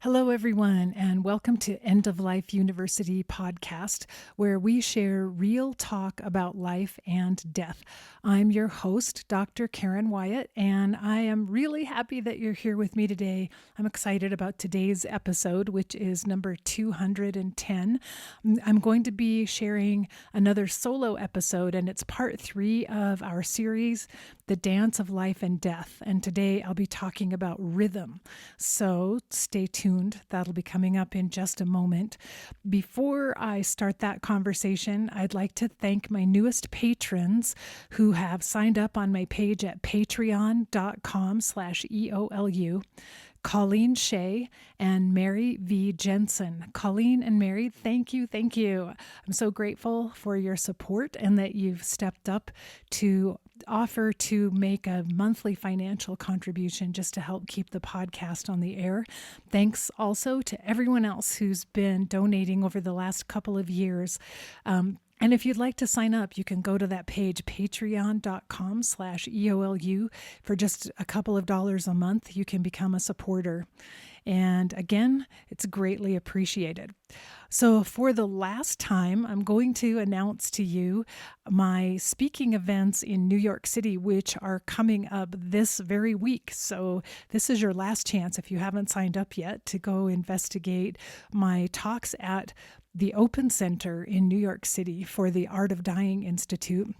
Hello, everyone, and welcome to End of Life University podcast, where we share real talk about life and death. I'm your host, Dr. Karen Wyatt, and I am really happy that you're here with me today. I'm excited about today's episode, which is number 210. I'm going to be sharing another solo episode, and it's part 3 of our series, The Dance of Life and Death. And today I'll be talking about rhythm. So stay tuned. That'll be coming up in just a moment. Before I start that conversation, I'd like to thank my newest patrons who have signed up on my page at patreon.com/EOLU. Colleen Shea and Mary V. Jensen. Colleen and Mary, thank you. Thank you. I'm so grateful for your support and that you've stepped up to offer to make a monthly financial contribution just to help keep the podcast on the air. Thanks also to everyone else who's been donating over the last couple of years. And if you'd like to sign up, you can go to that page, patreon.com/EOLU. For just a couple of dollars a month, you can become a supporter. And again, it's greatly appreciated. So for the last time, I'm going to announce to you my speaking events in New York City, which are coming up this very week. So this is your last chance, if you haven't signed up yet, to go investigate my talks at the Open Center in New York City for the Art of Dying Institute.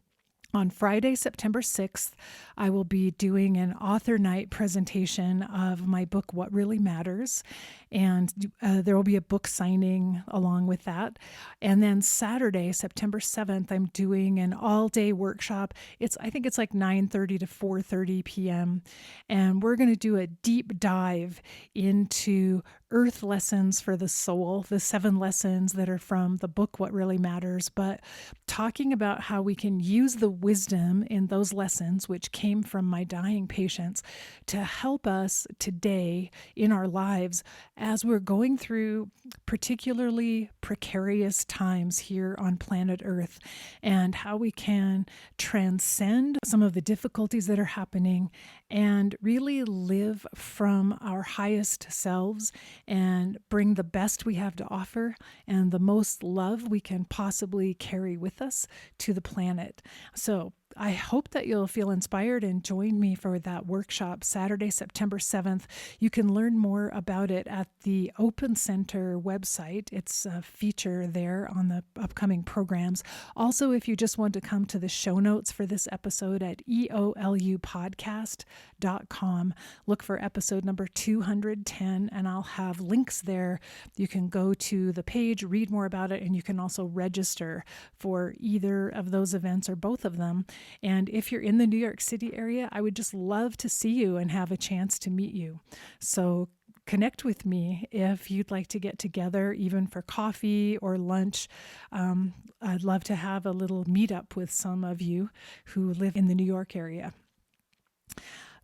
On Friday, September 6th, I will be doing an author night presentation of my book, What Really Matters, and there will be a book signing along with that. And then Saturday, September 7th, I'm doing an all-day workshop. I think it's like 9:30 to 4:30 p.m., and we're going to do a deep dive into Earth Lessons for the Soul, the 7 lessons that are from the book, What Really Matters, but talking about how we can use the wisdom in those lessons, which came from my dying patients, to help us today in our lives as we're going through particularly precarious times here on planet Earth, and how we can transcend some of the difficulties that are happening and really live from our highest selves and bring the best we have to offer and the most love we can possibly carry with us to the planet. So I hope that you'll feel inspired and join me for that workshop Saturday, September 7th. You can learn more about it at the Open Center website. It's a feature there on the upcoming programs. Also, if you just want to come to the show notes for this episode at eolupodcast.com, look for episode number 210, and I'll have links there. You can go to the page, read more about it, and you can also register for either of those events or both of them. And if you're in the New York City area, I would just love to see you and have a chance to meet you. So connect with me if you'd like to get together, even for coffee or lunch. I'd love to have a little meetup with some of you who live in the New York area.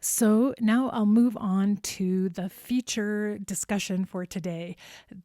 So now I'll move on to the feature discussion for today,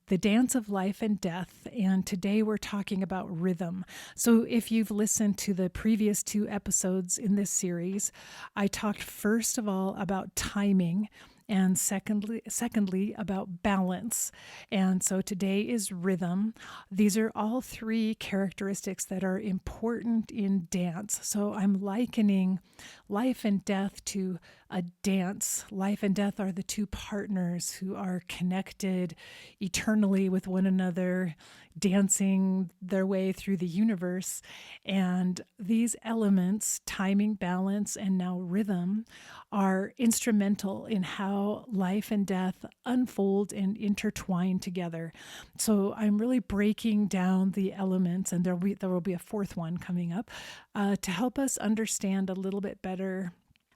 the dance of life and death. And today we're talking about rhythm. So if you've listened to the previous 2 episodes in this series, I talked first of all about timing, and secondly, about balance. And so today is rhythm. These are all 3 characteristics that are important in dance. So I'm likening life and death to a dance. Life and death are the 2 partners who are connected eternally with one another, dancing their way through the universe. And these elements, timing, balance, and now rhythm, are instrumental in how life and death unfold and intertwine together. So I'm really breaking down the elements, and there will be a 4th one coming up, to help us understand a little bit better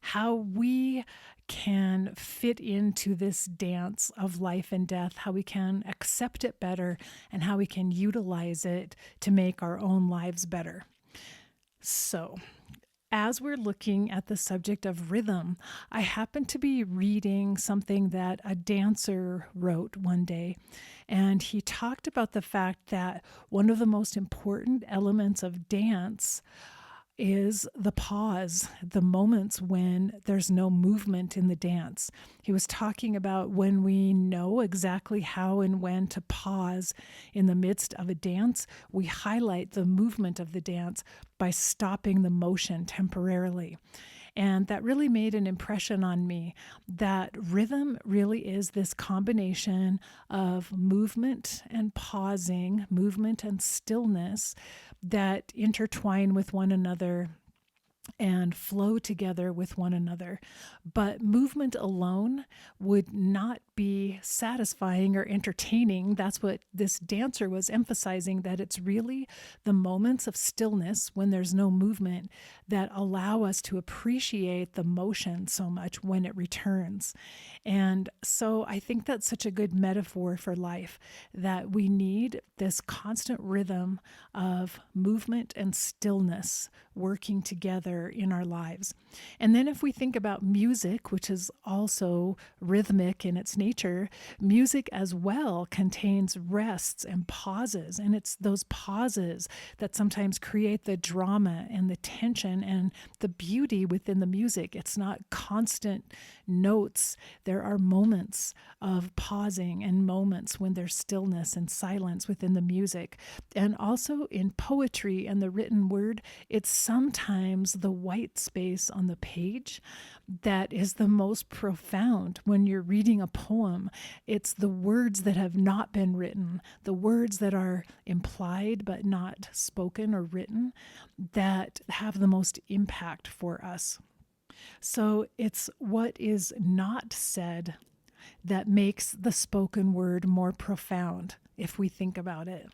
how we can fit into this dance of life and death, how we can accept it better, and how we can utilize it to make our own lives better. So, as we're looking at the subject of rhythm, I happened to be reading something that a dancer wrote one day, and he talked about the fact that one of the most important elements of dance is the pause, the moments when there's no movement in the dance. He was talking about when we know exactly how and when to pause in the midst of a dance, we highlight the movement of the dance by stopping the motion temporarily. And that really made an impression on me that rhythm really is this combination of movement and pausing, movement and stillness that intertwine with one another and flow together with one another. But movement alone would not be satisfying or entertaining. That's what this dancer was emphasizing, that it's really the moments of stillness when there's no movement that allow us to appreciate the motion so much when it returns. And so I think that's such a good metaphor for life, that we need this constant rhythm of movement and stillness working together in our lives. And then if we think about music, which is also rhythmic in its nature, music as well contains rests and pauses. And it's those pauses that sometimes create the drama and the tension and the beauty within the music. It's not constant notes. There are moments of pausing and moments when there's stillness and silence within the music. And also in poetry and the written word, it's sometimes the white space on the page that is the most profound. When you're reading a poem, it's the words that have not been written, the words that are implied but not spoken or written, that have the most impact for us. So it's what is not said that makes the spoken word more profound, if we think about it.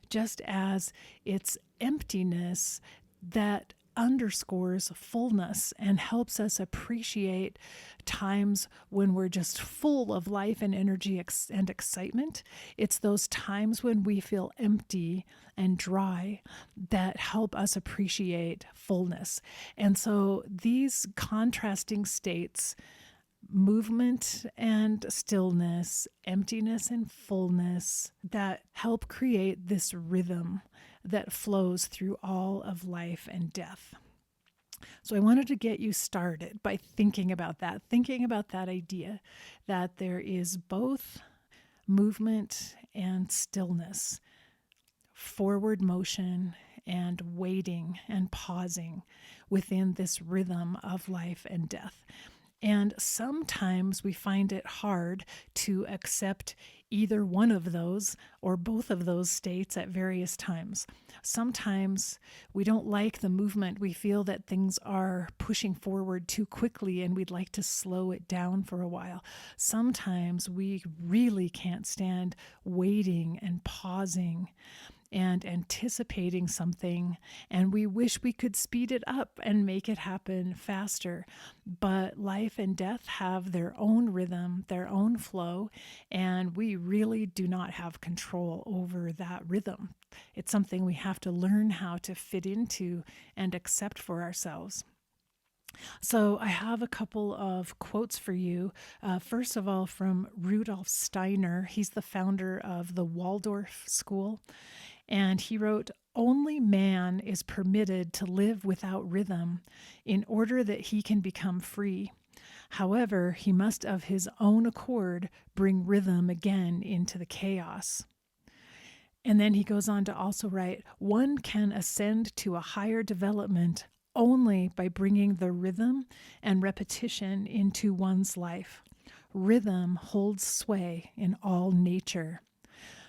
Just as it's emptiness that underscores fullness and helps us appreciate times when we're just full of life and energy and excitement. It's those times when we feel empty and dry that help us appreciate fullness. And so these contrasting states, movement and stillness, emptiness and fullness, that help create this rhythm that flows through all of life and death. So I wanted to get you started by thinking about that idea that there is both movement and stillness, forward motion and waiting and pausing within this rhythm of life and death. And sometimes we find it hard to accept either one of those or both of those states at various times. Sometimes we don't like the movement. We feel that things are pushing forward too quickly and we'd like to slow it down for a while. Sometimes we really can't stand waiting and pausing and anticipating something, and we wish we could speed it up and make it happen faster. But life and death have their own rhythm, their own flow, and we really do not have control over that rhythm. It's something we have to learn how to fit into and accept for ourselves. So I have a couple of quotes for you. First of all, from Rudolf Steiner. He's the founder of the Waldorf School. And he wrote, "Only man is permitted to live without rhythm in order that he can become free. However, he must of his own accord bring rhythm again into the chaos." And then he goes on to also write, "One can ascend to a higher development only by bringing the rhythm and repetition into one's life. Rhythm holds sway in all nature."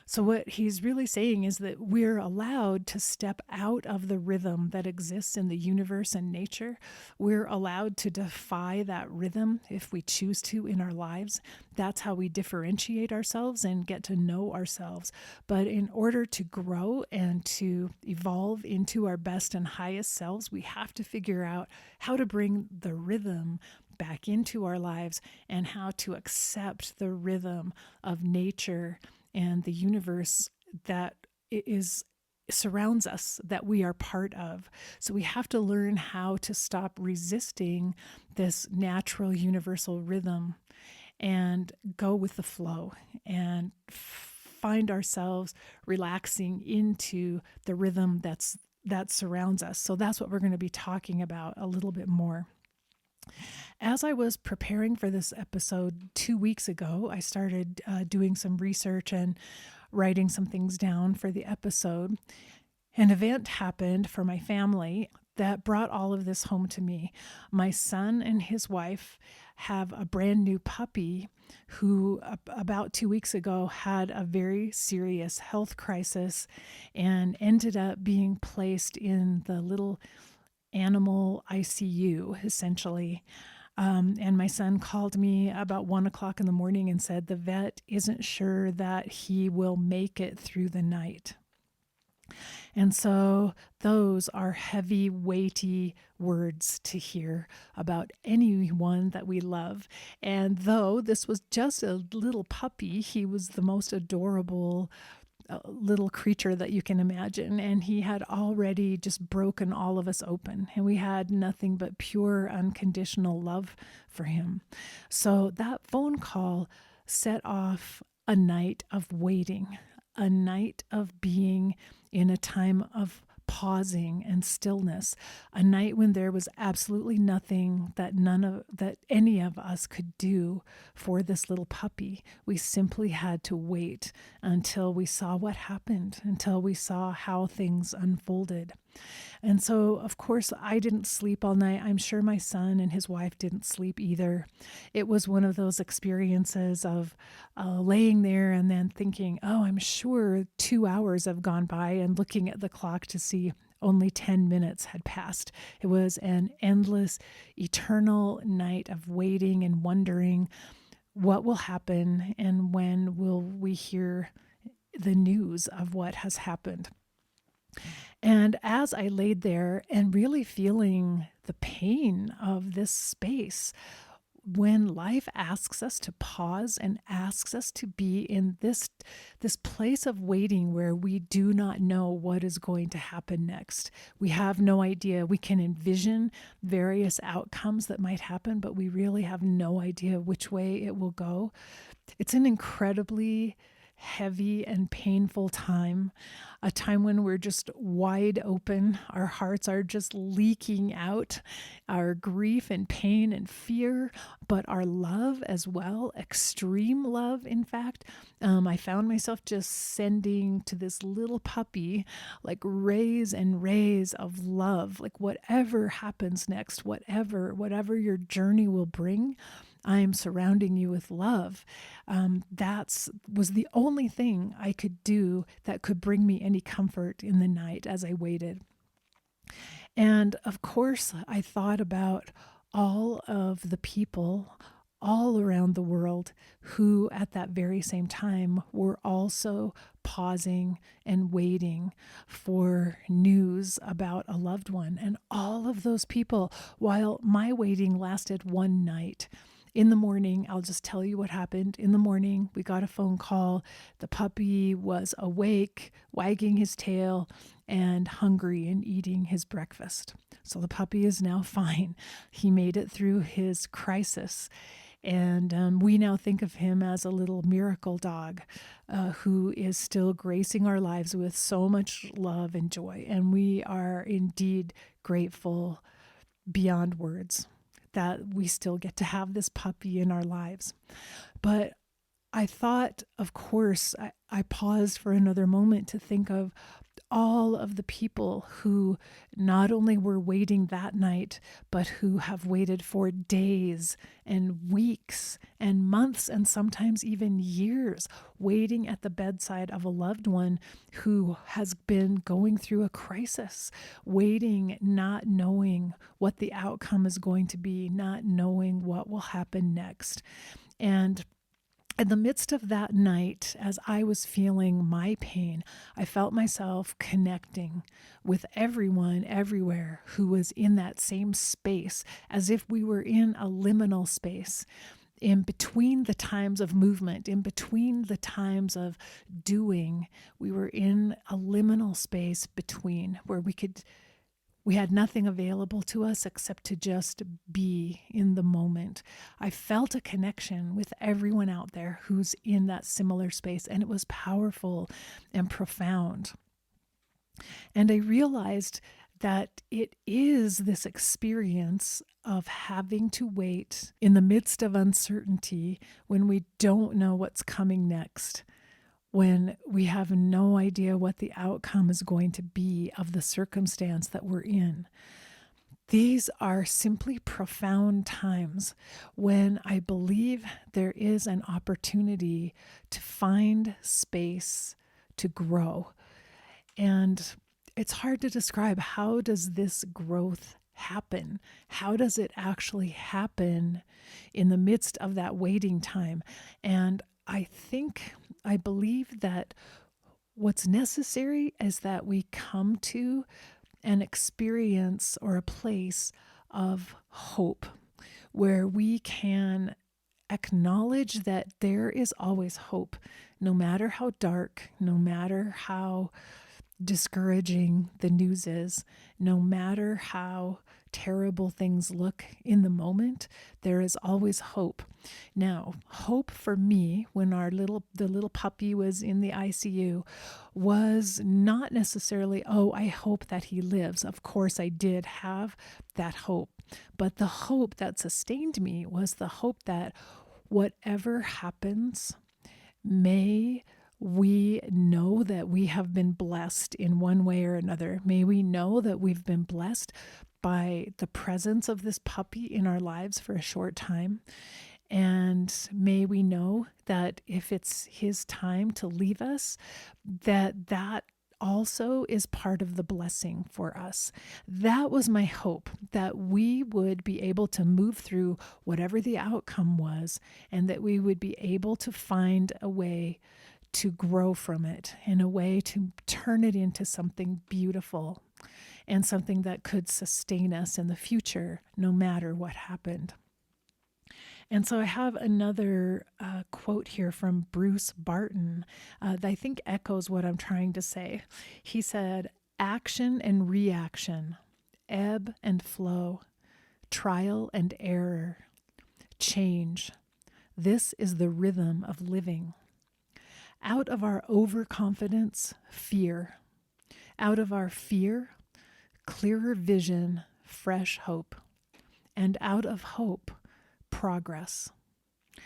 So what he's really saying is that we're allowed to step out of the rhythm that exists in the universe and nature. We're allowed to defy that rhythm if we choose to in our lives. That's how we differentiate ourselves and get to know ourselves. But in order to grow and to evolve into our best and highest selves, we have to figure out how to bring the rhythm back into our lives and how to accept the rhythm of nature and the universe that surrounds us, that we are part of. So we have to learn how to stop resisting this natural universal rhythm and go with the flow and find ourselves relaxing into the rhythm that's that surrounds us. So that's what we're going to be talking about a little bit more. As I was preparing for this episode 2 weeks ago, I started doing some research and writing some things down for the episode. An event happened for my family that brought all of this home to me. My son and his wife have a brand new puppy who about 2 weeks ago had a very serious health crisis and ended up being placed in the little animal ICU, essentially. And my son called me about 1 o'clock in the morning and said the vet isn't sure that he will make it through the night. And so those are heavy, weighty words to hear about anyone that we love. And though this was just a little puppy, he was the most adorable little creature that you can imagine. And he had already just broken all of us open. And we had nothing but pure, unconditional love for him. So that phone call set off a night of waiting, a night of being in a time of pausing and stillness, a night when there was absolutely nothing that any of us could do for this little puppy. We simply had to wait until we saw what happened, until we saw how things unfolded. And so, of course, I didn't sleep all night. I'm sure my son and his wife didn't sleep either. It was one of those experiences of laying there and then thinking, oh, I'm sure 2 hours have gone by, and looking at the clock to see only 10 minutes had passed. It was an endless, eternal night of waiting and wondering what will happen and when will we hear the news of what has happened. And as I laid there and really feeling the pain of this space, when life asks us to pause and asks us to be in this place of waiting where we do not know what is going to happen next. We have no idea. We can envision various outcomes that might happen, but we really have no idea which way it will go. It's an incredibly heavy and painful time, a time when we're just wide open. Our hearts are just leaking out our grief and pain and fear, but our love as well, extreme love, in fact. I found myself just sending to this little puppy like rays and rays of love, like whatever happens next, whatever your journey will bring, I am surrounding you with love. That was the only thing I could do that could bring me any comfort in the night as I waited. And of course, I thought about all of the people all around the world who at that very same time were also pausing and waiting for news about a loved one. And all of those people, while my waiting lasted one night, in the morning, I'll just tell you what happened. In the morning, we got a phone call. The puppy was awake, wagging his tail, and hungry and eating his breakfast. So the puppy is now fine. He made it through his crisis. And we now think of him as a little miracle dog who is still gracing our lives with so much love and joy. And we are indeed grateful beyond words that we still get to have this puppy in our lives. But I thought, of course, I paused for another moment to think of all of the people who not only were waiting that night, but who have waited for days and weeks and months and sometimes even years, waiting at the bedside of a loved one who has been going through a crisis, waiting, not knowing what the outcome is going to be, not knowing what will happen next. And in the midst of that night, as I was feeling my pain, I felt myself connecting with everyone everywhere who was in that same space, as if we were in a liminal space, in between the times of movement, in between the times of doing. We were in a liminal space between where we had nothing available to us except to just be in the moment. I felt a connection with everyone out there who's in that similar space, and it was powerful and profound. And I realized that it is this experience of having to wait in the midst of uncertainty when we don't know what's coming next, when we have no idea what the outcome is going to be of the circumstance that we're in. These are simply profound times when I believe there is an opportunity to find space to grow. And it's hard to describe, how does this growth happen? How does it actually happen in the midst of that waiting time? And I believe that what's necessary is that we come to an experience or a place of hope where we can acknowledge that there is always hope, no matter how dark, no matter how discouraging the news is, no matter how terrible things look in the moment, there is always hope. Now, hope for me, when the little puppy was in the ICU, was not necessarily, oh, I hope that he lives. Of course, I did have that hope. But the hope that sustained me was the hope that whatever happens, may we know that we have been blessed in one way or another. May we know that we've been blessed by the presence of this puppy in our lives for a short time. And may we know that if it's his time to leave us, that also is part of the blessing for us. That was my hope, that we would be able to move through whatever the outcome was, and that we would be able to find a way to grow from it, in a way to turn it into something beautiful and something that could sustain us in the future, no matter what happened. And so I have another quote here from Bruce Barton that I think echoes what I'm trying to say. He said, "Action and reaction, ebb and flow, trial and error, change. This is the rhythm of living. Out of our overconfidence, fear. Out of our fear, clearer vision, fresh hope. And out of hope, progress."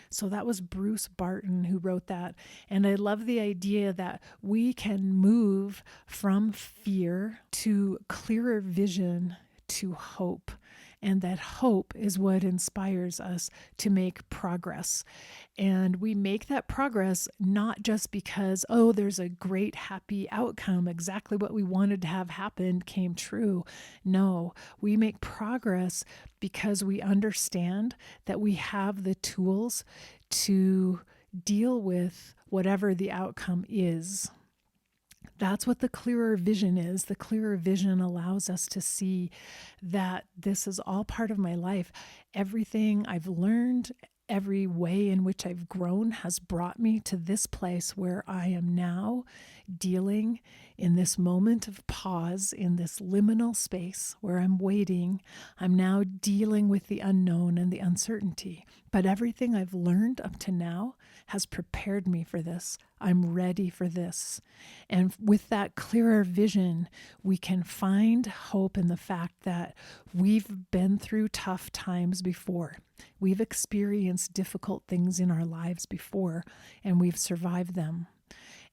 So that was Bruce Barton who wrote that. And I love the idea that we can move from fear to clearer vision to hope. And that hope is what inspires us to make progress. And we make that progress not just because, oh, there's a great happy outcome, exactly what we wanted to have happen came true. No, we make progress because we understand that we have the tools to deal with whatever the outcome is. That's what the clearer vision is. The clearer vision allows us to see that this is all part of my life. Everything I've learned, every way in which I've grown has brought me to this place where I am now dealing in this moment of pause, in this liminal space where I'm waiting. I'm now dealing with the unknown and the uncertainty. But everything I've learned up to now has prepared me for this. I'm ready for this. And with that clearer vision, we can find hope in the fact that we've been through tough times before. We've experienced difficult things in our lives before, and we've survived them.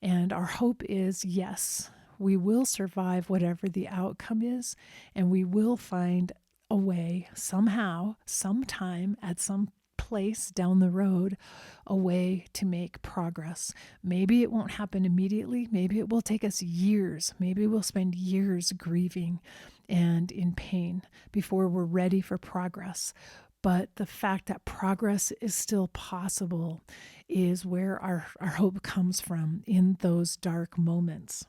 And our hope is, yes, we will survive whatever the outcome is, and we will find a way somehow, sometime, at some place down the road, a way to make progress. Maybe it won't happen immediately. Maybe it will take us years. Maybe we'll spend years grieving and in pain before we're ready for progress. But the fact that progress is still possible is where our hope comes from in those dark moments.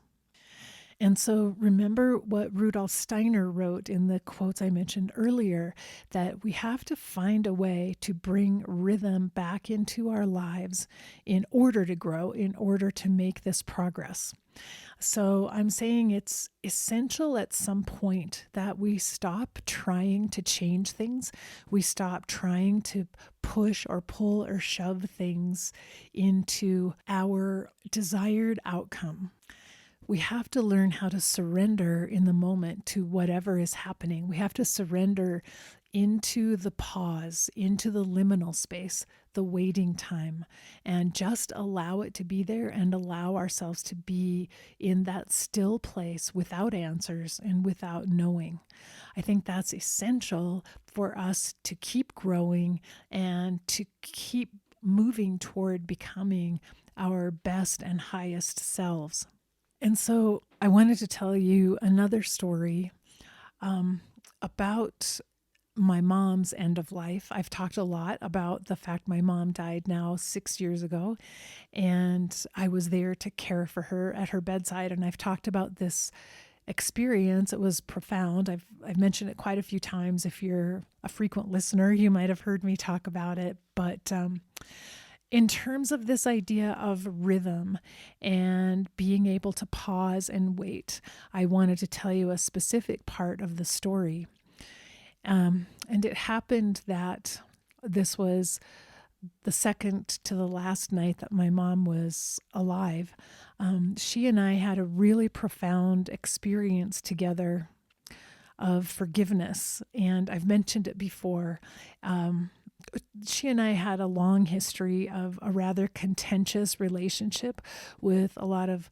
And so remember what Rudolf Steiner wrote in the quotes I mentioned earlier, that we have to find a way to bring rhythm back into our lives in order to grow, in order to make this progress. So I'm saying it's essential at some point that we stop trying to change things. We stop trying to push or pull or shove things into our desired outcome. we have to learn how to surrender in the moment to whatever is happening. We have to surrender into the pause, into the liminal space, the waiting time, and just allow it to be there and allow ourselves to be in that still place without answers and without knowing. I think that's essential for us to keep growing and to keep moving toward becoming our best and highest selves. And so I wanted to tell you another story about my mom's end of life. I've talked a lot about the fact my mom died now 6 years ago, and I was there to care for her at her bedside. And I've talked about this experience. It was profound. I've mentioned it quite a few times. If you're a frequent listener, you might have heard me talk about it. But in terms of this idea of rhythm and being able to pause and wait, I wanted to tell you a specific part of the story. And it happened that this was the second to the last night that my mom was alive. She and I had a really profound experience together of forgiveness. And I've mentioned it before. She and I had a long history of a rather contentious relationship with a lot of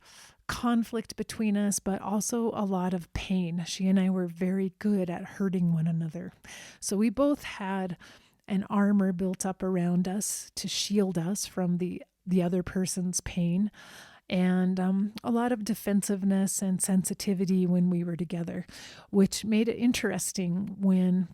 conflict between us, but also a lot of pain. She and I were very good at hurting one another. So we both had an armor built up around us to shield us from the other person's pain, and a lot of defensiveness and sensitivity when we were together, which made it interesting when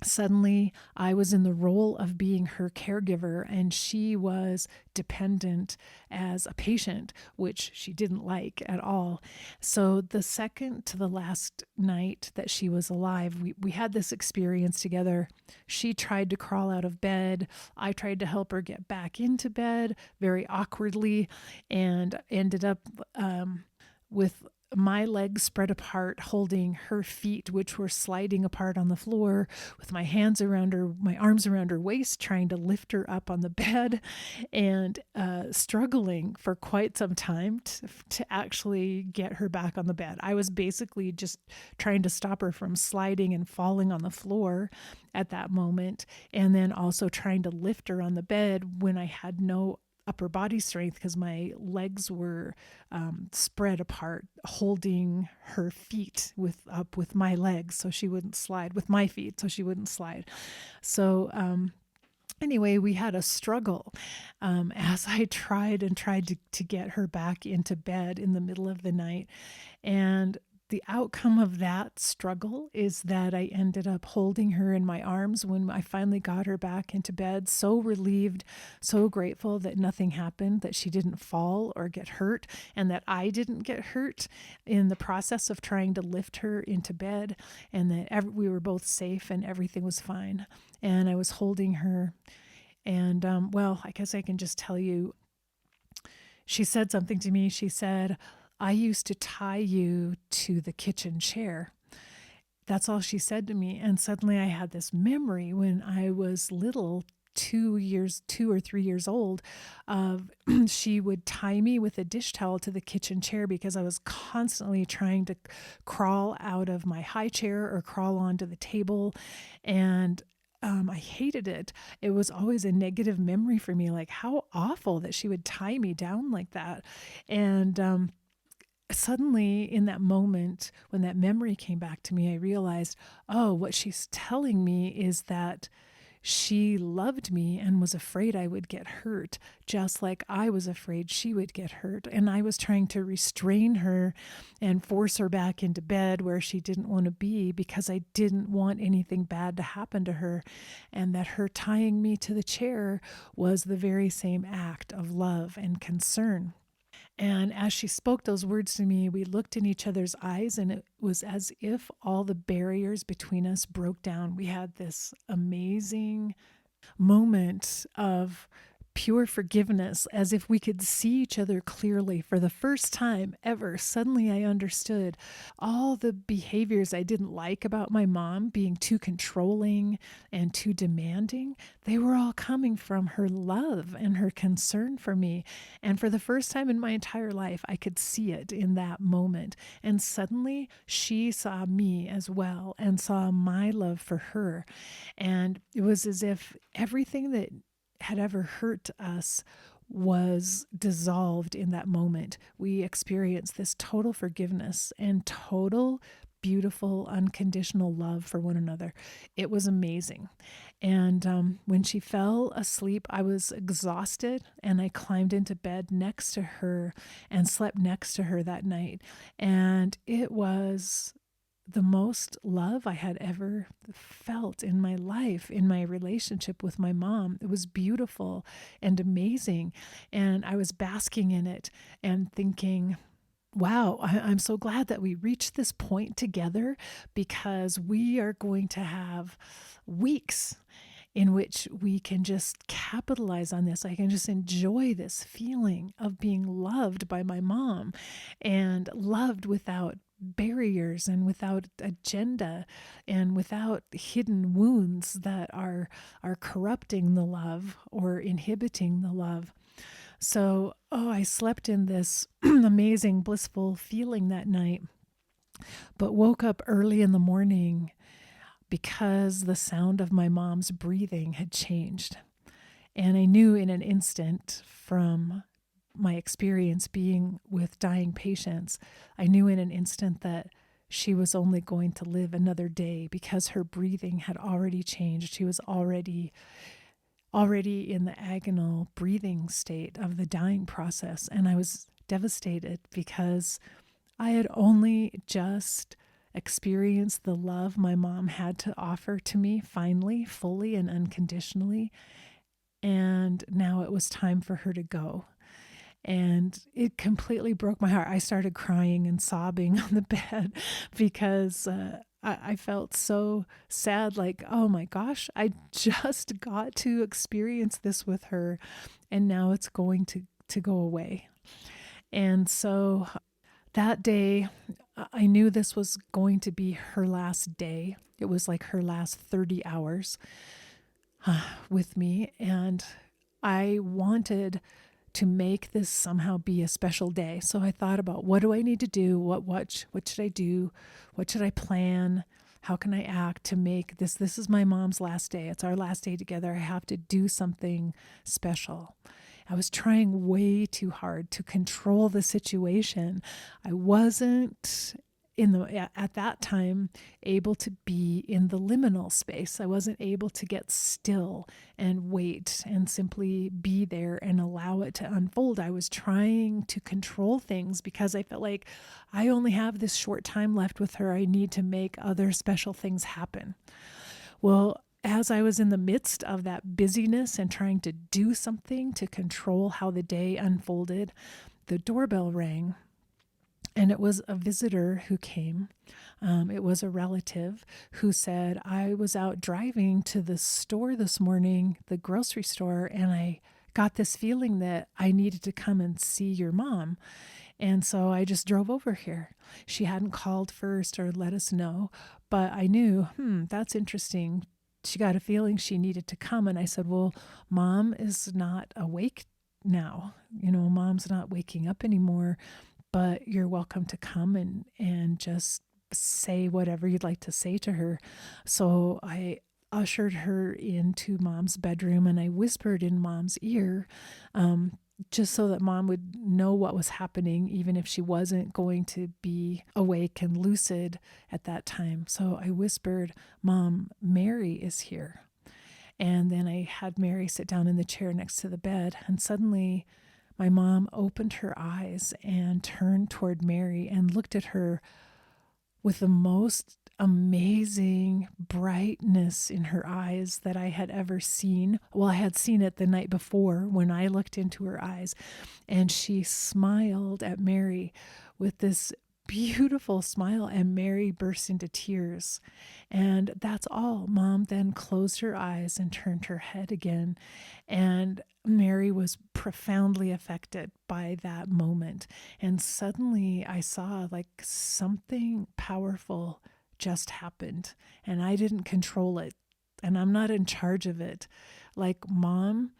suddenly I was in the role of being her caregiver and she was dependent as a patient, which she didn't like at all. So the second to the last night that she was alive, we had this experience together. She tried to crawl out of bed. I tried to help her get back into bed very awkwardly, and ended up with my legs spread apart, holding her feet, which were sliding apart on the floor, with my hands around her, my arms around her waist, trying to lift her up on the bed, and struggling for quite some time to actually get her back on the bed. I was basically just trying to stop her from sliding and falling on the floor at that moment, and then also trying to lift her on the bed when I had no upper body strength because my legs were spread apart, holding her feet with my legs so she wouldn't slide, with my feet so she wouldn't slide. So anyway, we had a struggle as I tried to get her back into bed in the middle of the night. And the outcome of that struggle is that I ended up holding her in my arms when I finally got her back into bed, so relieved, so grateful that nothing happened, that she didn't fall or get hurt, and that I didn't get hurt in the process of trying to lift her into bed, and that we were both safe and everything was fine. And I was holding her. And well, I guess I can just tell you, she said something to me. She said, "I used to tie you to the kitchen chair." That's all she said to me. And suddenly I had this memory when I was little, 2 or 3 years old, of she would tie me with a dish towel to the kitchen chair because I was constantly trying to crawl out of my high chair or crawl onto the table. And I hated it. It was always a negative memory for me, like how awful that she would tie me down like that. And suddenly in that moment, when that memory came back to me, I realized, oh, what she's telling me is that she loved me and was afraid I would get hurt, just like I was afraid she would get hurt. And I was trying to restrain her and force her back into bed where she didn't want to be because I didn't want anything bad to happen to her. And that her tying me to the chair was the very same act of love and concern. And as she spoke those words to me, we looked in each other's eyes, and it was as if all the barriers between us broke down. We had this amazing moment of pure forgiveness, as if we could see each other clearly for the first time ever. Suddenly I understood all the behaviors I didn't like about my mom, being too controlling and too demanding. They were all coming from her love and her concern for me. And for the first time in my entire life, I could see it in that moment. And suddenly she saw me as well and saw my love for her. And it was as if everything that had ever hurt us was dissolved in that moment. We experienced this total forgiveness and total beautiful, unconditional love for one another. It was amazing. And when she fell asleep, I was exhausted, and I climbed into bed next to her and slept next to her that night. And it was the most love I had ever felt in my life, in my relationship with my mom. It was beautiful and amazing. And I was basking in it and thinking, wow, I'm so glad that we reached this point together, because we are going to have weeks in which we can just capitalize on this. I can just enjoy this feeling of being loved by my mom, and loved without barriers and without agenda and without hidden wounds that are corrupting the love or inhibiting the love. So, I slept in this amazing, blissful feeling that night, but woke up early in the morning because the sound of my mom's breathing had changed. And I knew in an instant, from my experience being with dying patients, I knew in an instant that she was only going to live another day, because her breathing had already changed. She was already in the agonal breathing state of the dying process. And I was devastated, because I had only just experienced the love my mom had to offer to me, finally, fully and unconditionally. And now it was time for her to go. And it completely broke my heart. I started crying and sobbing on the bed, because I felt so sad, like, oh my gosh, I just got to experience this with her, and now it's going to go away. And so that day, I knew this was going to be her last day. It was like her last 30 hours with me. And I wanted to make this somehow be a special day. So I thought about, what do I need to do? What should I do? What should I plan? How can I act to make this? This is my mom's last day. It's our last day together. I have to do something special. I was trying way too hard to control the situation. I wasn't at that time able to be in the liminal space. I wasn't able to get still and wait and simply be there and allow it to unfold. I was trying to control things, because I felt like I only have this short time left with her. I need to make other special things happen. Well, as I was in the midst of that busyness and trying to do something to control how the day unfolded, the doorbell rang. And it was a visitor who came. It was a relative who said, I was out driving to the store this morning, the grocery store, and I got this feeling that I needed to come and see your mom. And so I just drove over here. She hadn't called first or let us know, but I knew, that's interesting. She got a feeling she needed to come. And I said, well, mom is not awake now. Mom's not waking up anymore, but you're welcome to come and just say whatever you'd like to say to her. So I ushered her into mom's bedroom, and I whispered in mom's ear, just so that mom would know what was happening, even if she wasn't going to be awake and lucid at that time. So I whispered, Mom, Mary is here. And then I had Mary sit down in the chair next to the bed, and suddenly my mom opened her eyes and turned toward Mary and looked at her with the most amazing brightness in her eyes that I had ever seen. Well, I had seen it the night before when I looked into her eyes, and she smiled at Mary with this beautiful smile, and Mary burst into tears. And that's all. Mom then closed her eyes and turned her head again. And Mary was profoundly affected by that moment. And suddenly I saw like something powerful just happened, and I didn't control it, and I'm not in charge of it. Like, Mom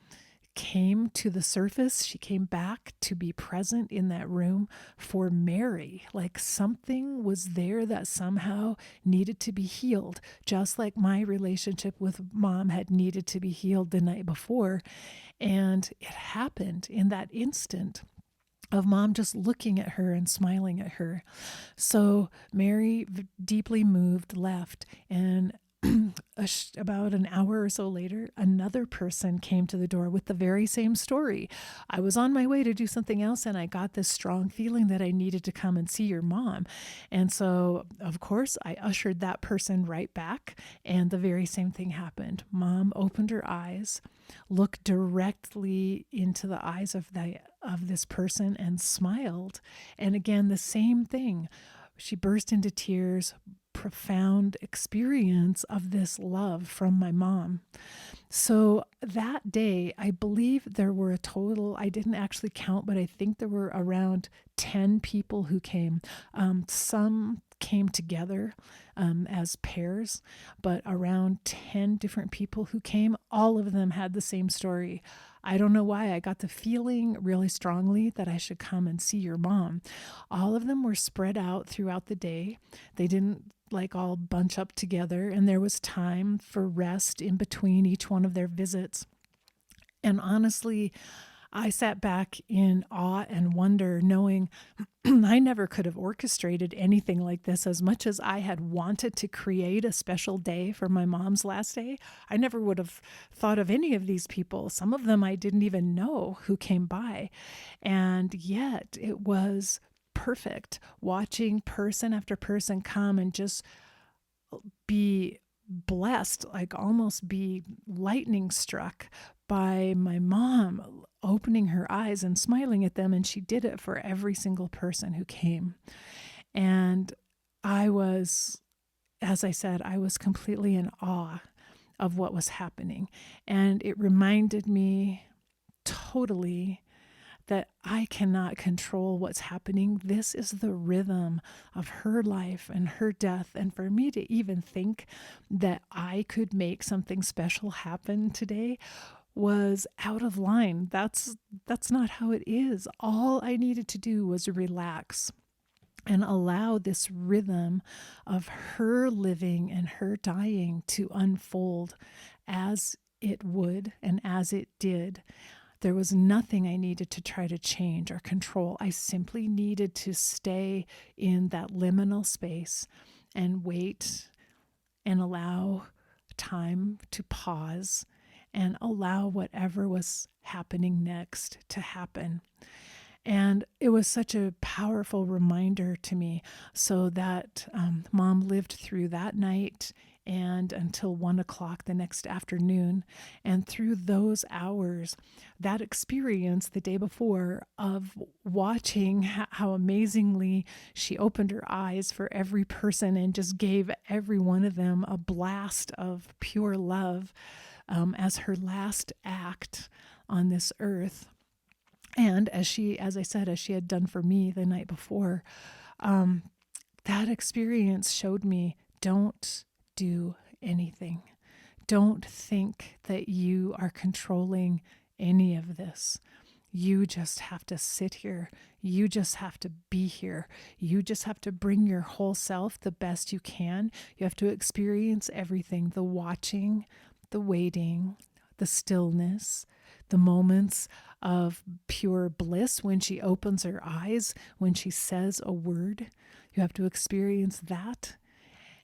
came to the surface. She came back to be present in that room for Mary. Like, something was there that somehow needed to be healed, just like my relationship with Mom had needed to be healed the night before. And it happened in that instant of Mom just looking at her and smiling at her. So Mary, deeply moved, left, and about an hour or so later, another person came to the door with the very same story. I was on my way to do something else, and I got this strong feeling that I needed to come and see your mom. And so, of course, I ushered that person right back, and the very same thing happened. Mom opened her eyes, looked directly into the eyes of this person, and smiled. And again, the same thing. She burst into tears, profound experience of this love from my mom. So that day, I believe there were a total, I didn't actually count, but I think there were around 10 people who came. Some came together as pairs, but around 10 different people who came. All of them had the same story. I don't know why. I got the feeling really strongly that I should come and see your mom. All of them were spread out throughout the day. They didn't like all bunch up together, and there was time for rest in between each one of their visits. And honestly, I sat back in awe and wonder, knowing I never could have orchestrated anything like this. As much as I had wanted to create a special day for my mom's last day, I never would have thought of any of these people. Some of them I didn't even know who came by. And yet it was perfect watching person after person come and just be blessed, like almost be lightning struck by my mom opening her eyes and smiling at them. And she did it for every single person who came. And I was, as I said, I was completely in awe of what was happening. And it reminded me totally that I cannot control what's happening. This is the rhythm of her life and her death. And for me to even think that I could make something special happen today was out of line. That's not how it is. All I needed to do was relax and allow this rhythm of her living and her dying to unfold as it would and as it did. There was nothing I needed to try to change or control. I simply needed to stay in that liminal space and wait and allow time to pause and allow whatever was happening next to happen. And it was such a powerful reminder to me, so that Mom lived through that night and until 1 o'clock the next afternoon. And through those hours, that experience the day before of watching how amazingly she opened her eyes for every person and just gave every one of them a blast of pure love as her last act on this earth. And as she had done for me the night before, that experience showed me, don't do anything. Don't think that you are controlling any of this. You just have to sit here. You just have to be here. You just have to bring your whole self the best you can. You have to experience everything, the watching, the waiting, the stillness, the moments of pure bliss when she opens her eyes, when she says a word. You have to experience that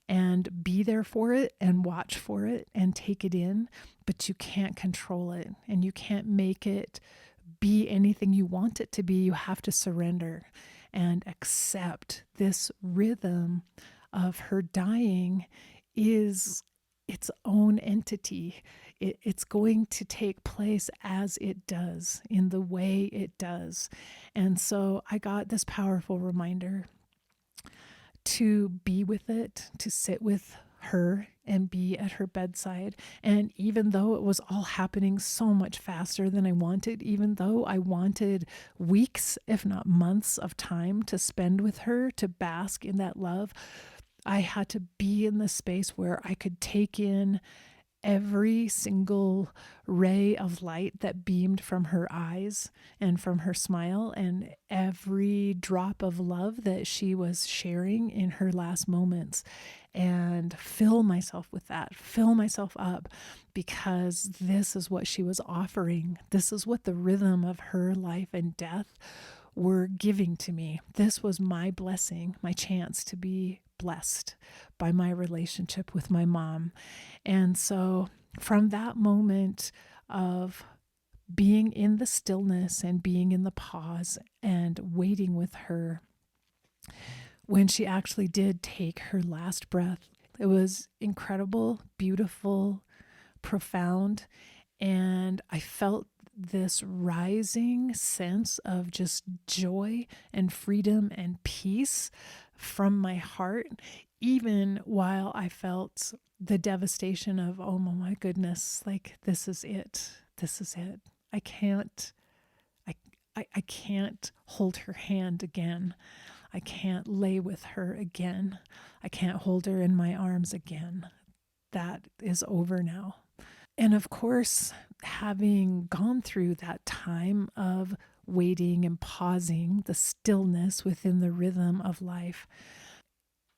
and be there for it and watch for it and take it in, but you can't control it and you can't make it be anything you want it to be. You have to surrender and accept this rhythm of her dying is its own entity. It's going to take place as it does, in the way it does. And so I got this powerful reminder to be with it, to sit with her and be at her bedside. And even though it was all happening so much faster than I wanted, even though I wanted weeks, if not months of time to spend with her, to bask in that love, I had to be in the space where I could take in every single ray of light that beamed from her eyes and from her smile, and every drop of love that she was sharing in her last moments, and fill myself with that, fill myself up, because this is what she was offering. This is what the rhythm of her life and death were giving to me. This was my blessing, my chance to be blessed by my relationship with my mom. And so from that moment of being in the stillness and being in the pause and waiting with her, when she actually did take her last breath, it was incredible, beautiful, profound. And I felt this rising sense of just joy and freedom and peace from my heart, even while I felt the devastation of, oh my goodness, like this is it. This is it. I can't, I can't hold her hand again. I can't lay with her again. I can't hold her in my arms again. That is over now. And of course, having gone through that time of waiting and pausing, the stillness within the rhythm of life,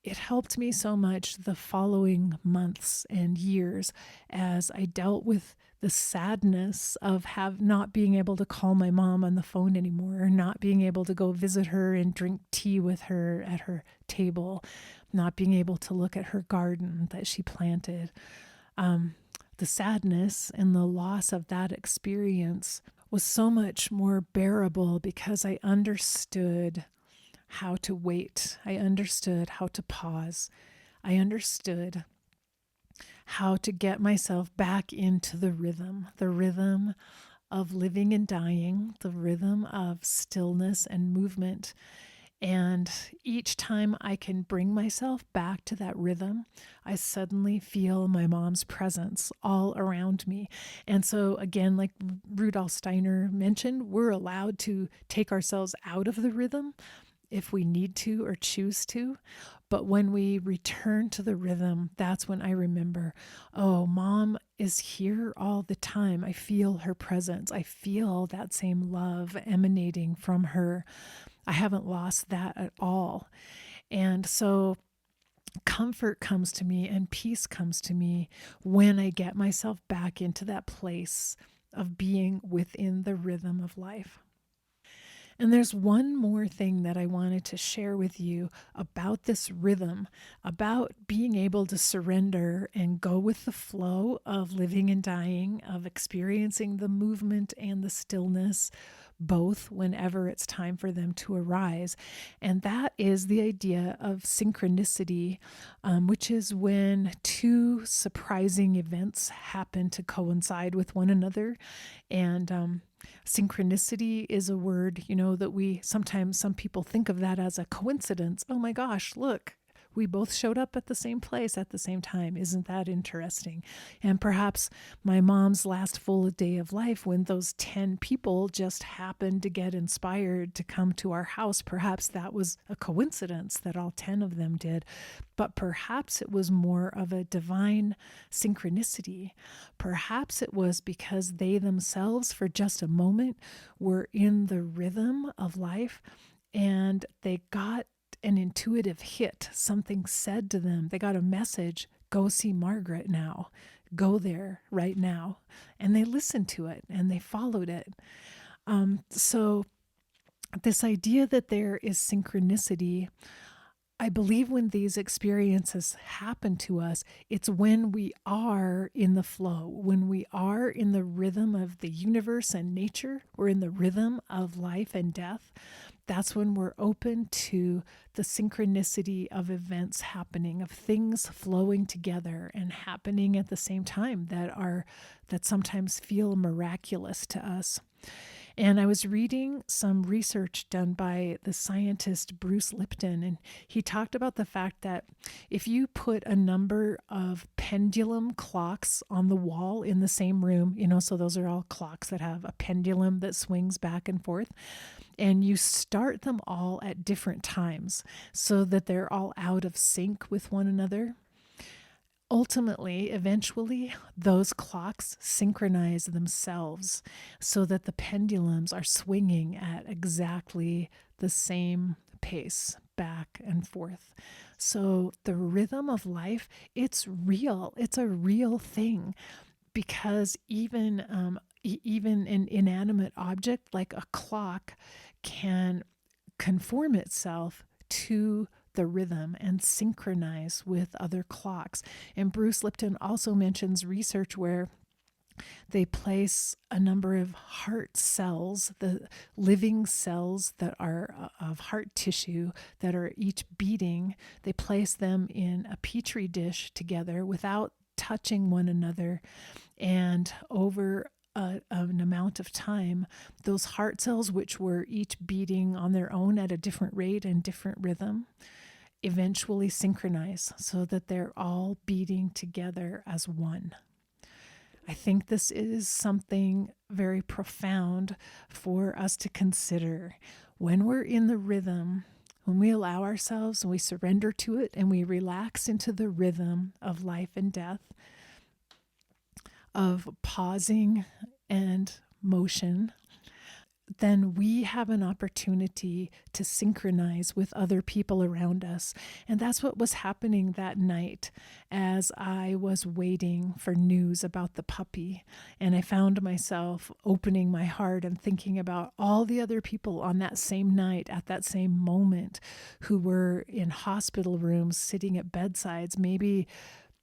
it helped me so much the following months and years as I dealt with the sadness of not being able to call my mom on the phone anymore, or not being able to go visit her and drink tea with her at her table, not being able to look at her garden that she planted. The sadness and the loss of that experience was so much more bearable because I understood how to wait. I understood how to pause. I understood how to get myself back into the rhythm of living and dying, the rhythm of stillness and movement. And each time I can bring myself back to that rhythm, I suddenly feel my mom's presence all around me. And so, again, like Rudolf Steiner mentioned, we're allowed to take ourselves out of the rhythm if we need to or choose to. But when we return to the rhythm, that's when I remember, oh, mom is here all the time. I feel her presence. I feel that same love emanating from her. I haven't lost that at all. And so comfort comes to me and peace comes to me when I get myself back into that place of being within the rhythm of life. And there's one more thing that I wanted to share with you about this rhythm, about being able to surrender and go with the flow of living and dying, of experiencing the movement and the stillness, both whenever it's time for them to arise. And that is the idea of synchronicity, which is when two surprising events happen to coincide with one another. And synchronicity is a word, that some people think of that as a coincidence. Oh my gosh, look, we both showed up at the same place at the same time. Isn't that interesting? And perhaps my mom's last full day of life, when those 10 people just happened to get inspired to come to our house, perhaps that was a coincidence that all 10 of them did. But perhaps it was more of a divine synchronicity. Perhaps it was because they themselves, for just a moment, were in the rhythm of life and they got an intuitive hit. Something said to them. They got a message, go see Margaret now. Go there right now. And they listened to it and they followed it. So this idea that there is synchronicity, I believe when these experiences happen to us, it's when we are in the flow, when we are in the rhythm of the universe and nature, we're in the rhythm of life and death. That's when we're open to the synchronicity of events happening, of things flowing together and happening at the same time that sometimes feel miraculous to us. And I was reading some research done by the scientist Bruce Lipton, and he talked about the fact that if you put a number of pendulum clocks on the wall in the same room, so those are all clocks that have a pendulum that swings back and forth, and you start them all at different times so that they're all out of sync with one another. Ultimately, eventually, those clocks synchronize themselves so that the pendulums are swinging at exactly the same pace back and forth. So the rhythm of life, it's real. It's a real thing, because even an inanimate object like a clock can conform itself to the rhythm and synchronize with other clocks. And Bruce Lipton also mentions research where they place a number of heart cells, the living cells that are of heart tissue that are each beating. They place them in a petri dish together without touching one another. And over an amount of time, those heart cells, which were each beating on their own at a different rate and different rhythm, eventually synchronize so that they're all beating together as one. I think this is something very profound for us to consider. When we're in the rhythm, when we allow ourselves and we surrender to it and we relax into the rhythm of life and death, of pausing and motion, then we have an opportunity to synchronize with other people around us. And that's what was happening that night as I was waiting for news about the puppy. And I found myself opening my heart and thinking about all the other people on that same night, at that same moment, who were in hospital rooms, sitting at bedsides. Maybe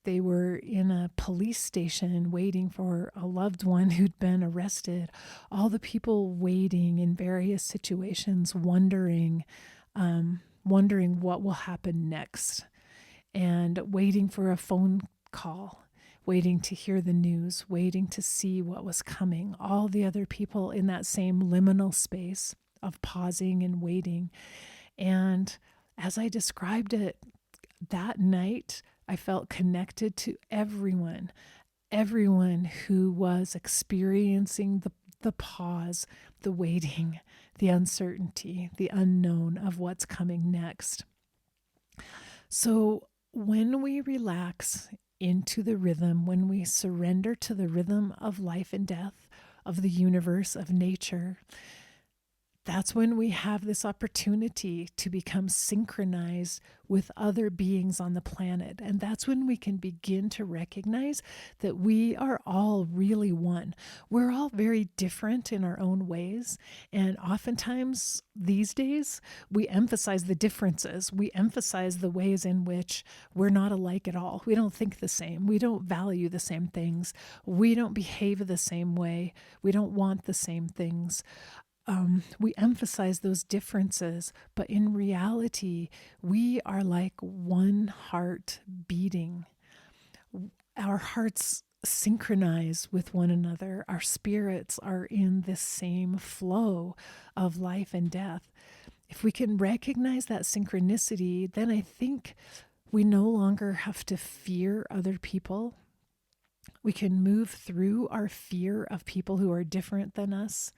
they were in a police station waiting for a loved one who'd been arrested. All the people waiting in various situations, wondering what will happen next, and waiting for a phone call, waiting to hear the news, waiting to see what was coming. All the other people in that same liminal space of pausing and waiting. And as I described it that night, I felt connected to everyone who was experiencing the pause, the waiting, the uncertainty, the unknown of what's coming next. So when we relax into the rhythm, when we surrender to the rhythm of life and death, of the universe, of nature, that's when we have this opportunity to become synchronized with other beings on the planet. And that's when we can begin to recognize that we are all really one. We're all very different in our own ways. And oftentimes these days, we emphasize the differences. We emphasize the ways in which we're not alike at all. We don't think the same. We don't value the same things. We don't behave the same way. We don't want the same things. We emphasize those differences, but in reality, we are like one heart beating. Our hearts synchronize with one another. Our spirits are in this same flow of life and death. If we can recognize that synchronicity, then I think we no longer have to fear other people. We can move through our fear of people who are different than us.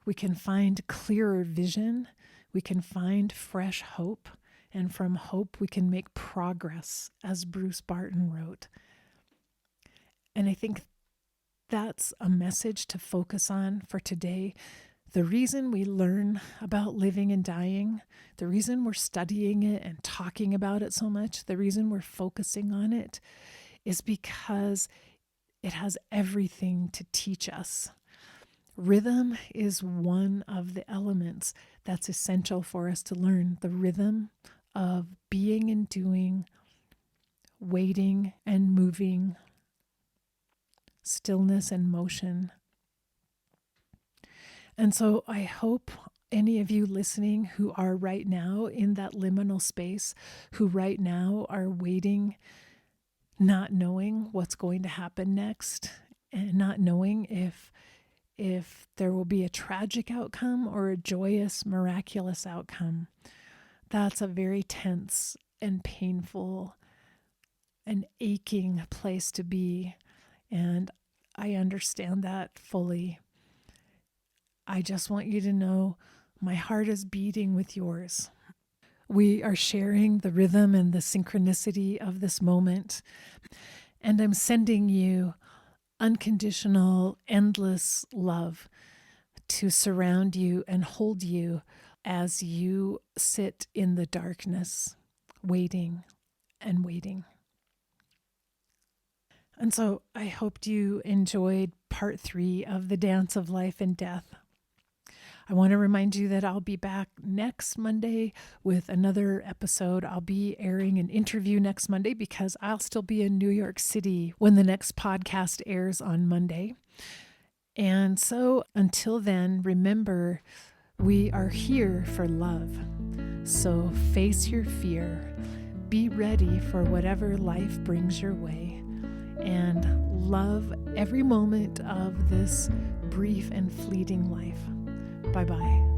We can find clearer vision. We can find fresh hope. And from hope, we can make progress, as Bruce Barton wrote. And I think that's a message to focus on for today. The reason we learn about living and dying, the reason we're studying it and talking about it so much, the reason we're focusing on it is because it has everything to teach us. Rhythm is one of the elements that's essential for us to learn. The rhythm of being and doing, waiting and moving, stillness and motion. And so I hope any of you listening who are right now in that liminal space, who right now are waiting, not knowing what's going to happen next, and not knowing if if there will be a tragic outcome or a joyous, miraculous outcome. That's a very tense and painful and aching place to be. And I understand that fully. I just want you to know my heart is beating with yours. We are sharing the rhythm and the synchronicity of this moment. And I'm sending you unconditional, endless love to surround you and hold you as you sit in the darkness, waiting and waiting. And so I hoped you enjoyed part 3 of the Dance of Life and Death. I want to remind you that I'll be back next Monday with another episode. I'll be airing an interview next Monday because I'll still be in New York City when the next podcast airs on Monday. And so until then, remember, we are here for love. So face your fear. Be ready for whatever life brings your way. And love every moment of this brief and fleeting life. Bye-bye.